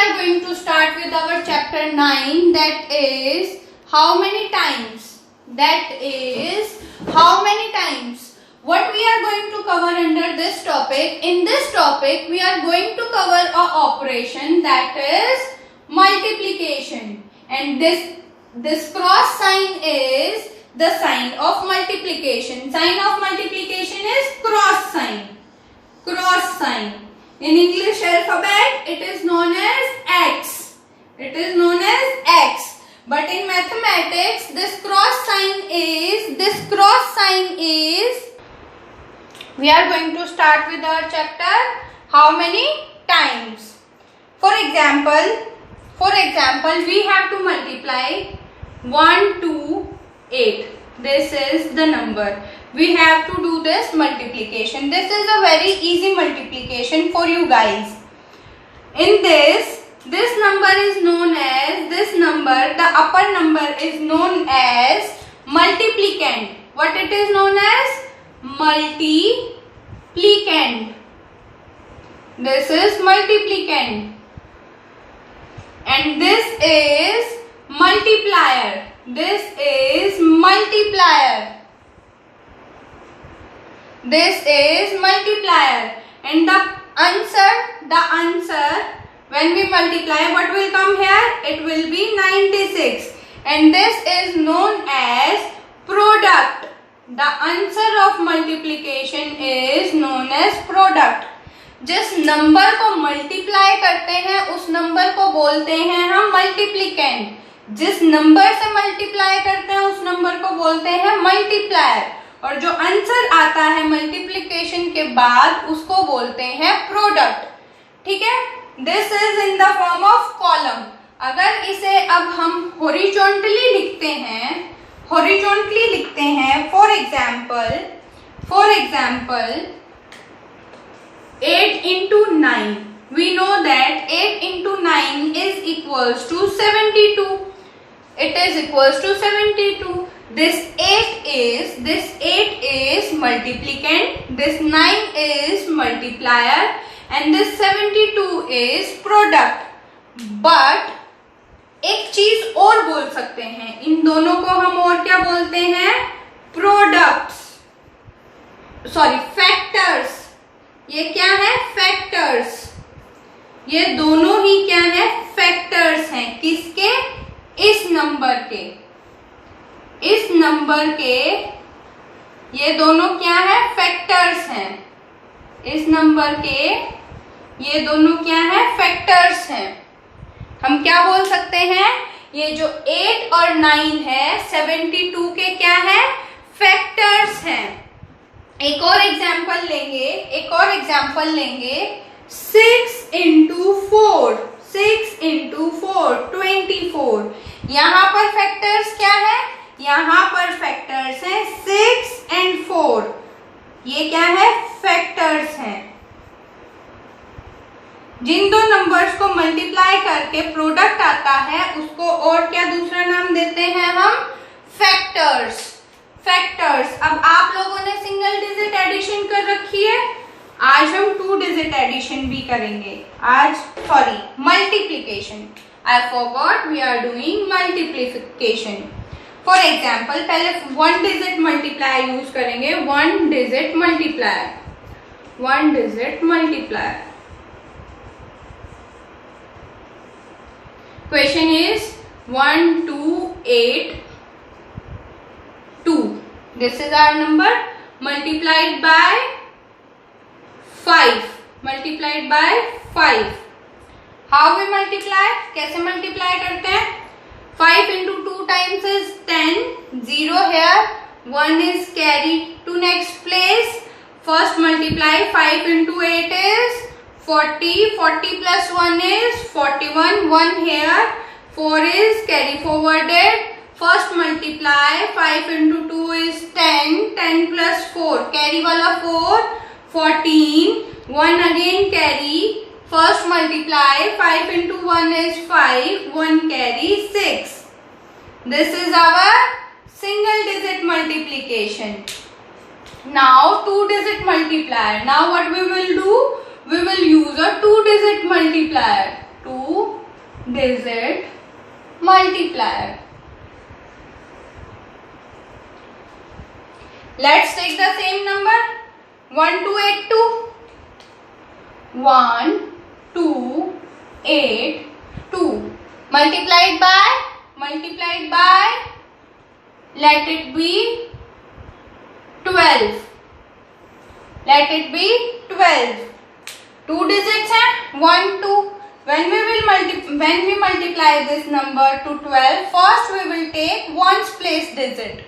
are going to start with our chapter 9, that is how many times. That is how many times. What we are going to cover under this topic? In this topic, we are going to cover a operation that is multiplication, and this cross sign is the sign of multiplication. Sign of multiplication is cross sign. Cross sign. In English alphabet, it is known as X. It is known as X. But in mathematics, this cross sign is. We are going to start with our chapter. How many times? For example, we have to multiply 1 to 8. This is the number. We have to do this multiplication. This is a very easy multiplication for you guys. In this number is known as, the upper number is known as multiplicand. What it is known as? Multiplicand. This is multiplicand. And this is multiplier. This is multiplier. This is multiplier. And the answer, when we multiply, what will come here? It will be 96. And this is known as product. The answer of multiplication is known as product. जिस number को multiply करते हैं उस number को बोलते हैं हम मल्टीप्लिकेंड. जिस नंबर से मल्टीप्लाई करते हैं उस नंबर को बोलते हैं मल्टीप्लायर. और जो आंसर आता है मल्टीप्लिकेशन के बाद उसको बोलते हैं प्रोडक्ट. ठीक है. This is in the form of column. अगर इसे अब हम हॉरिजॉन्टली लिखते हैं, for example 8 into 9. We know that 8 into 9 is equals to 72. It is equals to 72. This 8 is multiplicand, this 9 is multiplier, and this 72 is product. But एक चीज और बोल सकते हैं, इन दोनों को हम और क्या बोलते हैं? Products, sorry factors. ये क्या है? फैक्टर्स. ये दोनों ही क्या है? फैक्टर्स हैं. किसके? इस नंबर के. ये दोनों क्या है? फैक्टर्स हैं. इस नंबर के ये दोनों क्या है? फैक्टर्स हैं. हम क्या बोल सकते हैं? ये जो 8 और 9 है 72 के क्या है? फैक्टर्स हैं. एक और एग्जाम्पल लेंगे 6 into 4 24. यहाँ पर फैक्टर्स क्या है? यहाँ पर फैक्टर्स हैं 6 and 4. ये क्या है? फैक्टर्स हैं. जिन दो नंबर्स को मल्टीप्लाई करके प्रोडक्ट आता है उसको और क्या दूसरा नाम देते हैं हम? फैक्टर्स. अब आप लोगों ने सिंगल डिजिट एडिशन कर रखी है. आज हम 2 डिजिट एडिशन भी करेंगे. Multiplication. I forgot, we are doing multiplication. For example पहले 1 डिजिट मल्टीप्लायर यूज करेंगे. 1 digit multiplier. Question is 1 2 8 2. This is our number multiplied by 5. How we multiply? कैसे multiply करते हैं? 5 into 2 times is 10. 0 here. 1 is carried to next place. First multiply. 5 into 8 is 40. 40 plus 1 is 41. 1 here. 4 is carry forwarded. First multiply. 5 into 2 is 10. 10 plus 4. Carry wala 4. 14. 1 again carry. First multiply. 5 into 1 is 5. 1 carry 6. This is our single digit multiplication. Now 2 digit multiplier. Now what we will do? We will use a 2 digit multiplier. 2 digit multiplier. Let's take the same number 1282. 1282 multiplied by, let it be 12. Let it be 12. Two digits हैं 1 2. When we multiply this number to 12, first we will take ones place digit.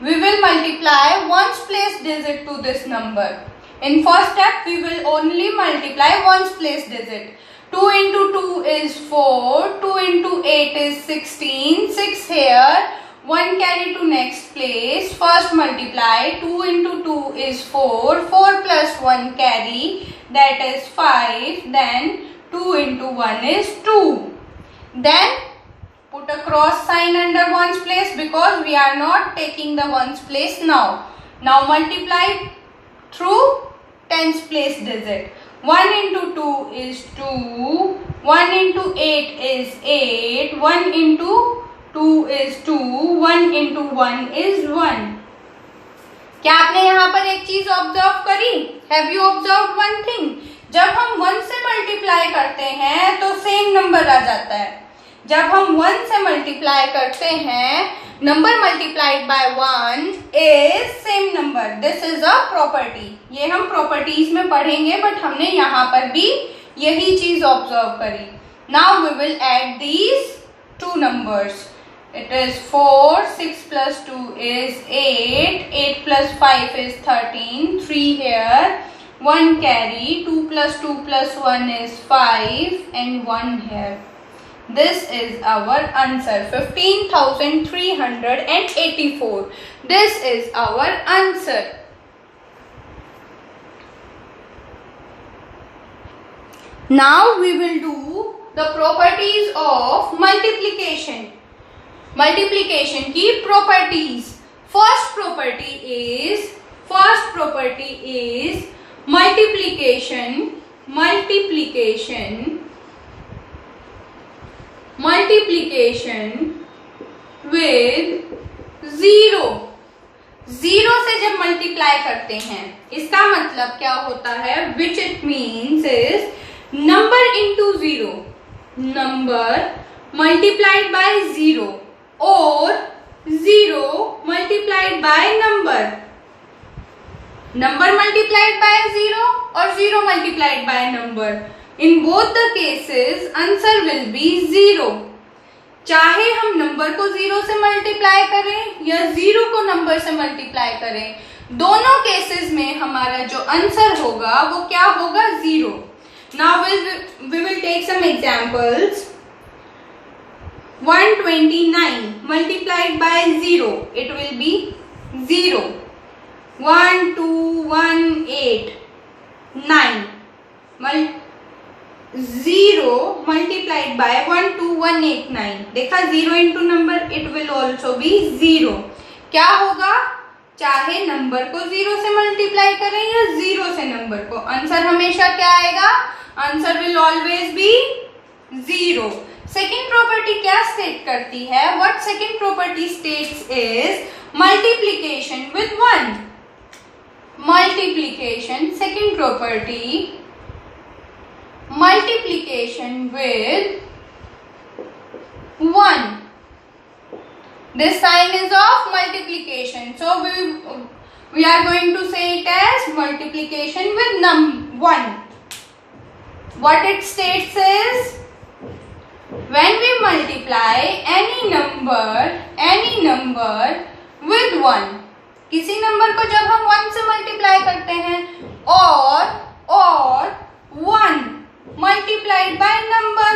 We will multiply ones place digit to this number. In first step, we will only multiply ones place digit. 2 into 2 is 4, 2 into 8 is 16, 6 here, 1 carry to next place. First multiply, 2 into 2 is 4, 4 plus 1 carry, that is 5, then 2 into 1 is 2. Then put a cross sign under ones place because we are not taking the ones place now. Now multiply through tens place digit. 1 into 2 is 2, 1 into 8 is 8, 1 into 2 is 2, 1 into 1 is 1. क्या आपने यहाँ पर एक चीज observe करी? Have you observed one thing? जब हम 1 से मल्टीप्लाई करते हैं तो सेम नंबर आ जाता है. जब हम 1 से मल्टीप्लाई करते हैं, number multiplied by 1 is same number. This is a property. ये हम प्रॉपर्टीज में पढ़ेंगे, बट हमने यहाँ पर भी यही चीज ऑब्जर्व करी. Now we will add these two numbers. It is 4, 6 plus 2 is 8, 8 plus 5 is 13, 3 here, 1 carry, 2 plus 2 plus 1 is 5 and 1 here. This is our answer, 15,384. This is our answer. Now we will do the properties of multiplication. Multiplication की properties. First property is multiplication with 0. 0 से जब multiply करते हैं, इसका मतलब क्या होता है? Which it means is number into 0. Number multiplied by 0. और 0 multiplied by number. Number multiplied by 0 or 0 multiplied by number. In both the cases, answer will be 0. चाहे हम नंबर को 0 से मल्टीप्लाई करें या 0 को नंबर से मल्टीप्लाई करें, दोनों केसेस में हमारा जो आंसर होगा वो क्या होगा? 0. Now we will take some examples. 129 multiplied by 0, it will be 0. 1218 9. 0 multiplied by 12189. देखा 0 into number, it will also be 0. क्या होगा? चाहे नंबर को 0 से मल्टीप्लाई करें या 0 से नंबर को, आंसर हमेशा क्या आएगा? Answer will always be 0. Second property क्या स्टेट करती है? What second property states is multiplication with 1. Multiplication, second property, multiplication with 1. This sign is of multiplication, so we are going to say it as multiplication with 1. What it states is, when we multiply any number with 1, किसी number को जब हम 1 से multiply करते हैं और 1 multiplied by number,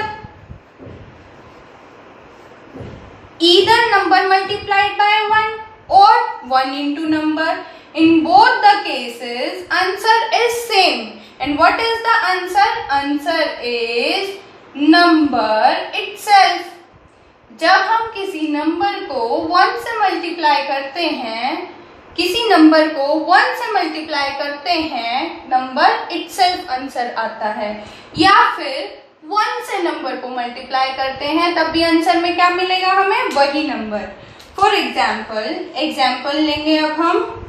either number multiplied by 1 or 1 into number, in both the cases answer is same. And what is the answer? Answer is number itself. जब हम किसी नंबर को 1 से मल्टीप्लाई करते हैं, नंबर इटसेल्फ आंसर आता है, या फिर 1 से नंबर को मल्टीप्लाई करते हैं तब भी आंसर में क्या मिलेगा हमें, वही नंबर। फॉर एग्जाम्पल लेंगे अब हम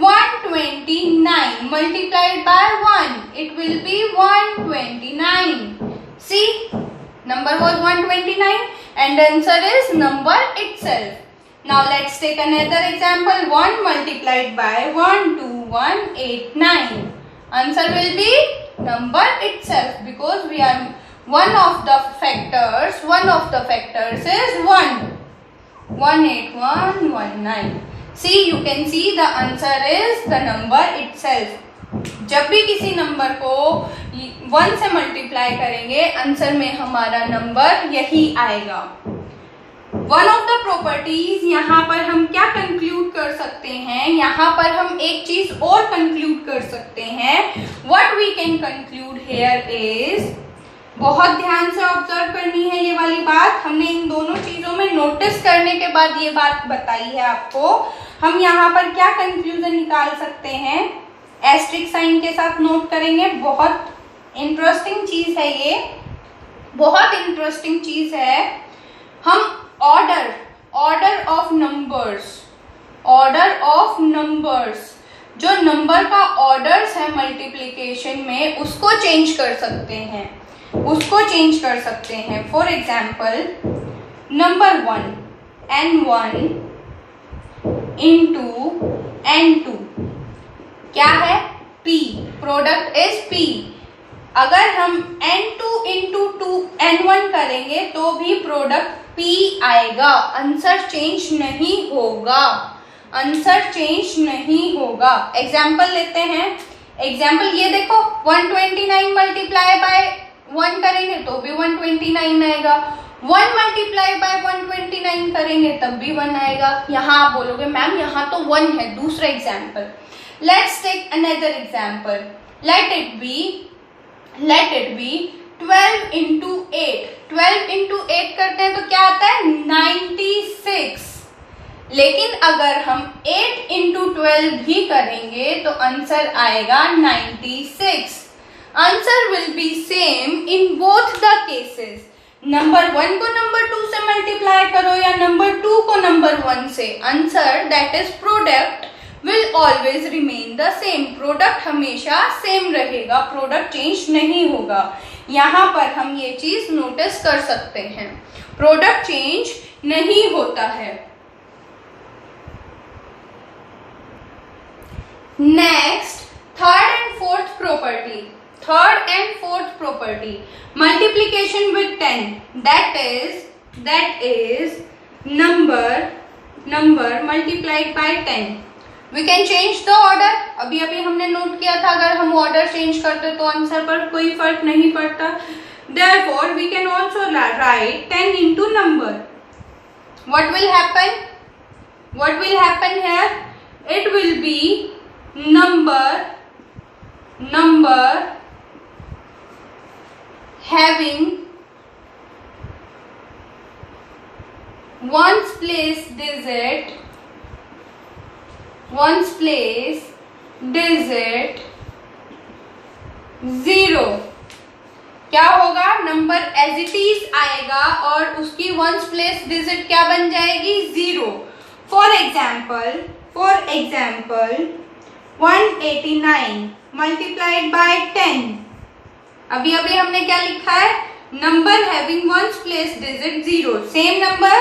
129 multiplied by 1, it will be 129। See, number was 129 and the answer is number itself. Now let's take another example. 1 multiplied by 12189. Answer will be number itself because we are one of the factors is 1. 18119. See, you can see the answer is the number itself. जब भी किसी number को 1 से multiply करेंगे answer में हमारा number यही आएगा। वन ऑफ द प्रॉपर्टीज यहाँ पर हम क्या कंक्लूड कर सकते हैं, यहाँ पर हम एक चीज और कंक्लूड कर सकते हैं। What we can conclude here is, बहुत ध्यान से ऑब्जर्व करनी है ये वाली बात। हमने इन दोनों चीजों में नोटिस करने के बाद ये बात बताई है आपको। हम यहाँ पर क्या कंक्लूजन निकाल सकते हैं, एस्ट्रिक साइन के साथ नोट करेंगे। बहुत इंटरेस्टिंग चीज है ये, बहुत इंटरेस्टिंग चीज है। हम ऑर्डर ऑफ नंबर्स, जो नंबर का ऑर्डर्स है मल्टीप्लिकेशन में, उसको चेंज कर सकते हैं। For example number 1 n1 into n2 क्या है, p, प्रोडक्ट इज p। अगर हम n2 इंटू n1 करेंगे तो भी प्रोडक्ट p आएगा, आंसर चेंज नहीं होगा। एग्जाम्पल लेते हैं। एग्जाम्पल ये देखो, 129 मल्टीप्लाई बाय 1 करेंगे तो भी 129 आएगा। 1 मल्टीप्लाई बाय 129 करेंगे तब भी 1 आएगा। यहाँ आप बोलोगे मैम यहाँ तो 1 है। दूसरा example, let's take another example. Let it be 12 into 8। 12 into 8 करते हैं तो क्या आता है, 96। लेकिन अगर हम 8 इंटू 12 भी करेंगे तो आंसर आएगा 96। Answer will be same in both the cases. Number 1 को नंबर 2 से मल्टीप्लाई करो या नंबर 2 को नंबर 1 से, answer that is product will always remain the same। Product हमेशा सेम रहेगा, प्रोडक्ट चेंज नहीं होगा। यहाँ पर हम ये चीज नोटिस कर सकते हैं, प्रोडक्ट चेंज नहीं होता है। Next, third and fourth property, multiplication with 10, that is number multiplied by 10। We can change the order। अभी हमने नोट किया था, अगर हम ऑर्डर चेंज करते तो आंसर पर कोई फर्क नहीं पड़ता। Therefore, we can also write 10 into number। What will happen here? It will be number having ones place digit 0। क्या होगा, नंबर एज इट इज आएगा और उसकी वंस प्लेस डिजिट क्या बन जाएगी, 0। For example 189 multiplied by 10। अभी हमने क्या लिखा है, number having ones place digit 0। Same number,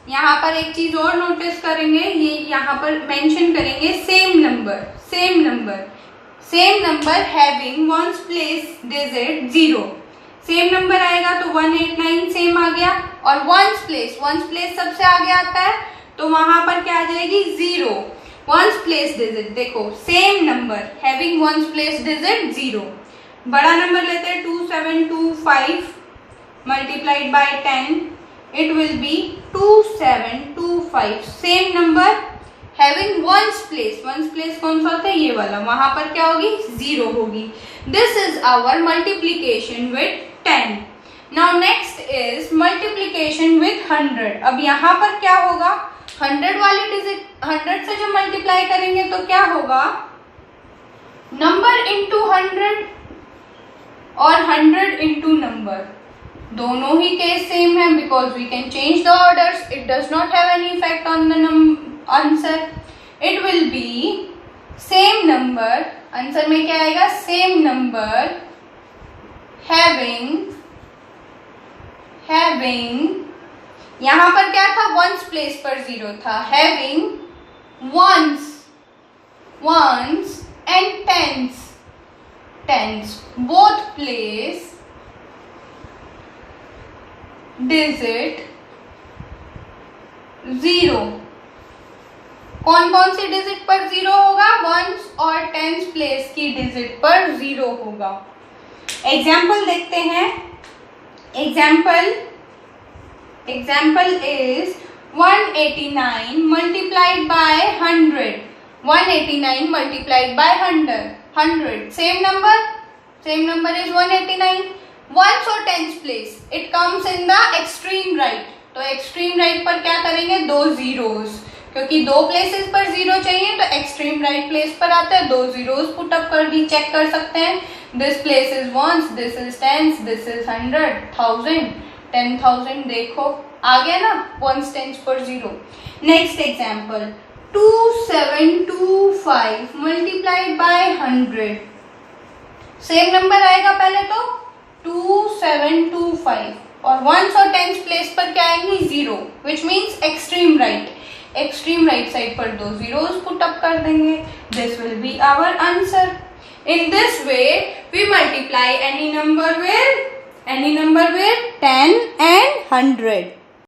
यहाँ पर एक चीज और नोटिस करेंगे, ये यहाँ पर मेंशन करेंगे same number having ones place digit 0। Same number आएगा तो 189 सेम आ गया, और वंस प्लेस सबसे आगे आता है तो वहां पर क्या आ जाएगी, 0। वंस प्लेस डिजिट देखो, same number having ones place digit 0। बड़ा नंबर लेते हैं 2725 multiplied by 10, it will be 2725। Same number having ones place कौन सा होता है, ये वाला, वहां पर क्या होगी, 0 होगी। This is our multiplication with 10। Now next is multiplication with 100। अब यहाँ पर क्या होगा, 100 वाली डिजिट 100 से जब मल्टीप्लाई करेंगे तो क्या होगा, नंबर इंटू 100 और 100 इंटू नंबर। दोनों ही केस सेम है because we can change the orders. It does not have any effect on the answer. It will be same number. Answer में क्या आएगा? सेम नंबर हैविंग यहां पर क्या था? वंस प्लेस पर 0 था. Having ones and tens both place digit 0. कौन कौन सी डिजिट पर 0 होगा? वंस और टेंस प्लेस की डिजिट पर 0 होगा. एग्जाम्पल देखते हैं. Example is 189 multiplied by 100. 189 multiplied by 100. Same number is 189. Ones or tens place. It comes in the extreme right. तो extreme right पर क्या करेंगे? 2 zeros. क्योंकि 2 places पर 0 चाहिए तो extreme right place पर आता है. 2 zeros put up कर दी, चेक कर सकते हैं. This place is ones, this is tens, this is 100, 1000, 10,000. देखो आ गया ना, ones tens पर 0. Next example 2725 multiplied by 100. Same number आएगा पहले तो 2725 और वंस और टेंस प्लेस पर क्या आएंगे? 0, which means extreme right side पर 2 zeros पुट अप कर देंगे. This will be our answer. In this way we multiply any number with 10 and 100.